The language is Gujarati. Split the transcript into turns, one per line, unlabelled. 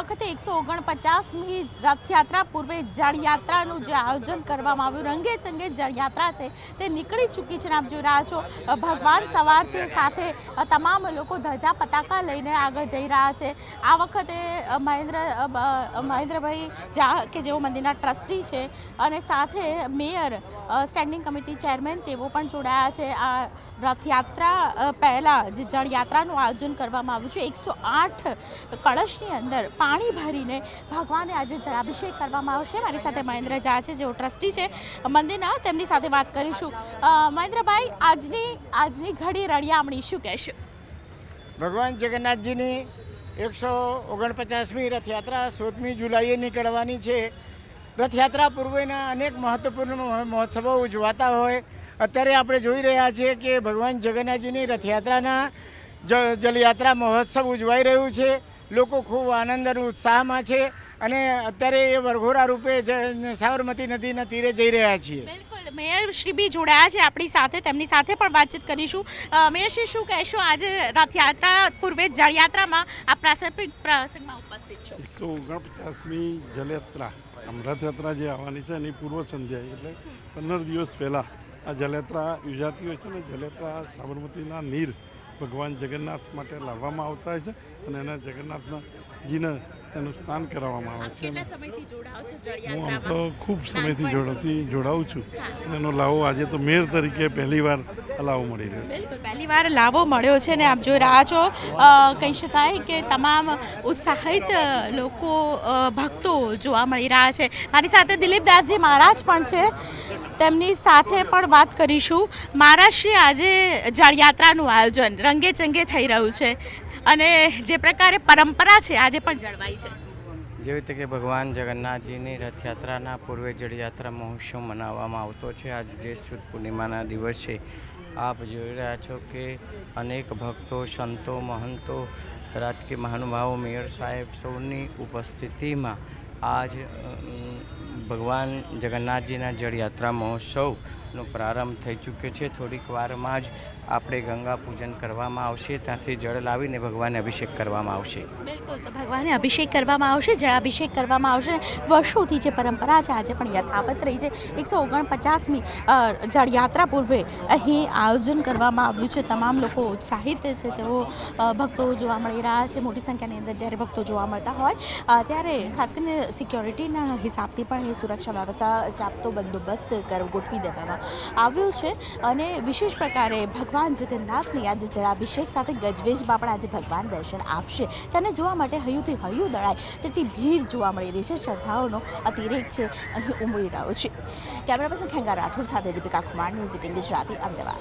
વખતે 149મી રથયાત્રા પૂર્વે જળયાત્રાનું જે આયોજન કરવામાં આવ્યું, રંગે ચંગે જળયાત્રા છે તે નીકળી ચૂકી છે. આપ જોઈ રહ્યા છો ભગવાન સવાર છે, સાથે તમામ લોકો ધજા પતાકા લઈને આગળ જઈ રહ્યા છે. આ વખતે મહેન્દ્રભાઈ ઝા કે જેઓ મંદિરના ટ્રસ્ટી છે અને સાથે મેયર, સ્ટેન્ડિંગ કમિટી ચેરમેન તેઓ પણ જોડાયા છે. આ રથયાત્રા પહેલાં જે જળયાત્રાનું આયોજન કરવામાં આવ્યું છે, 108 કળશની અંદર પાણી ભરીને ભગવાને આજે જળાભિષેક કરવામાં આવશે. મારી સાથે મહેન્દ્ર ઝા છે, જેઓ ટ્રસ્ટી છે મંદિરના, તેમની સાથે વાત કરીશું. મહેન્દ્રભાઈ, આજની ઘડી રળિયામણી શું કહેશો?
ભગવાન જગન્નાથજીની 149મી રથયાત્રા 16મી જુલાઈએ નીકળવાની છે. રથયાત્રા પૂર્વેના અનેક મહત્વપૂર્ણ મહોત્સવો ઉજવાતા હોય, અત્યારે આપણે જોઈ રહ્યા છીએ કે ભગવાન જગન્નાથજીની રથયાત્રાના જલયાત્રા મહોત્સવ ઉજવાઈ રહ્યું છે. લોકો ખૂબ આનંદ અને ઉત્સાહમાં છે અને અત્યારે એ વરઘોડા રૂપે સાબરમતી નદીના તીરે જઈ રહ્યા છીએ.
બિલકુલ, મેયર શ્રી બી જોડાયા છે આપણી સાથે, તેમની સાથે પણ વાતચીત કરીશું. મેયર શ્રી, શું કહેશો? આજે રથયાત્રા પૂર્વે જળયાત્રામાં આ પ્રાસંગિક પ્રસંગમાં ઉપસ્થિત છો.
149મી જલયાત્રા, આમ રથયાત્રા જે આવવાની છે એની પૂર્વ સંધ્યાએ, એટલે 15 દિવસ પહેલાં આ જલયાત્રા યોજાતી હોય છે. અને જલયાત્રા સાબરમતીના નીર ભગવાન જગન્નાથ માટે લાવવામાં આવતા હોય છે અને એના જગન્નાથજીને એનું સ્નાન કરાવવામાં આવે છે. હું આમ તો ખૂબ સમયથી જોડાઉં છું અને એનો લાવો આજે તો મેયર તરીકે પહેલીવાર લાવો મળી રહ્યો છે.
બિલકુલ, પહેલીવાર લાવો મળ્યો છે ને આપ જોઈ રહ્યા છો, કહી શકાય કે તમામ ઉત્સાહિત લોકો, ભક્તો જોવા મળી રહ્યા છે. મારી સાથે દિલીપદાસજી મહારાજ પણ છે, તેમની સાથે પણ વાત કરીશું. મહારાજશ્રી, આજે જળયાત્રાનું આયોજન રંગે ચંગે થઈ રહ્યું છે અને જે પ્રકારે પરંપરા છે આજે પણ જળવાઈ છે.
જેવી રીતે કે ભગવાન જગન્નાથજીની રથયાત્રાના પૂર્વે જળયાત્રા મહોત્સવ મનાવવામાં આવતો છે. આજ જ્યેષ્ઠ સુદ પૂર્ણિમાના દિવસે આપ જોઈ રહ્યા છો કે અનેક ભક્તો, સંતો, મહંતો, રાજકીય મહાનુભાવો, મેયર સાહેબ સૌની ઉપસ્થિતિમાં આજ ભગવાન જગન્નાથજીના જળયાત્રા મહોત્સવનો પ્રારંભ થઈ ચૂક્યો છે. થોડીક વારમાં જ આપણે ગંગા પૂજન કરવામાં આવશે, ત્યાંથી જળ લાવીને ભગવાનને અભિષેક કરવામાં આવશે.
બિલકુલ, તો ભગવાનને અભિષેક કરવામાં આવશે, જળાભિષેક કરવામાં આવશે. વર્ષોથી જે પરંપરા છે આજે પણ યથાવત રહી છે. 149મી જળયાત્રા પૂર્વે અહીં આયોજન કરવામાં આવ્યું છે. તમામ લોકો ઉત્સાહિત છે, તેઓ ભક્તો જોવા મળી રહ્યા છે. મોટી સંખ્યાની અંદર જ્યારે ભક્તો જોવા મળતા હોય ત્યારે ખાસ કરીને સિક્યોરિટીના હિસાબથી પણ એ સુરક્ષા વ્યવસ્થા, ચાપતો બંદોબસ્ત ગોઠવી દેવામાં આવ્યો છે. અને વિશેષ પ્રકારે ભગવાન જગન્નાથની આજે જળાભિષેક સાથે ગજવેજમાં પણ આજે ભગવાન દર્શન આપશે. તેને જોવા માટે હૈયુંથી હૈયું દળાય તેટલી ભીડ જોવા મળી રહી છે. શ્રદ્ધાઓનો અતિરેક છે અહીં ઉમળી રહ્યો છે. કેમેરા પર્સન ખેંગા રાઠોડ સાથે દીપિકા કુમાર, ન્યૂઝ 18 ગુજરાતી, અમદાવાદ.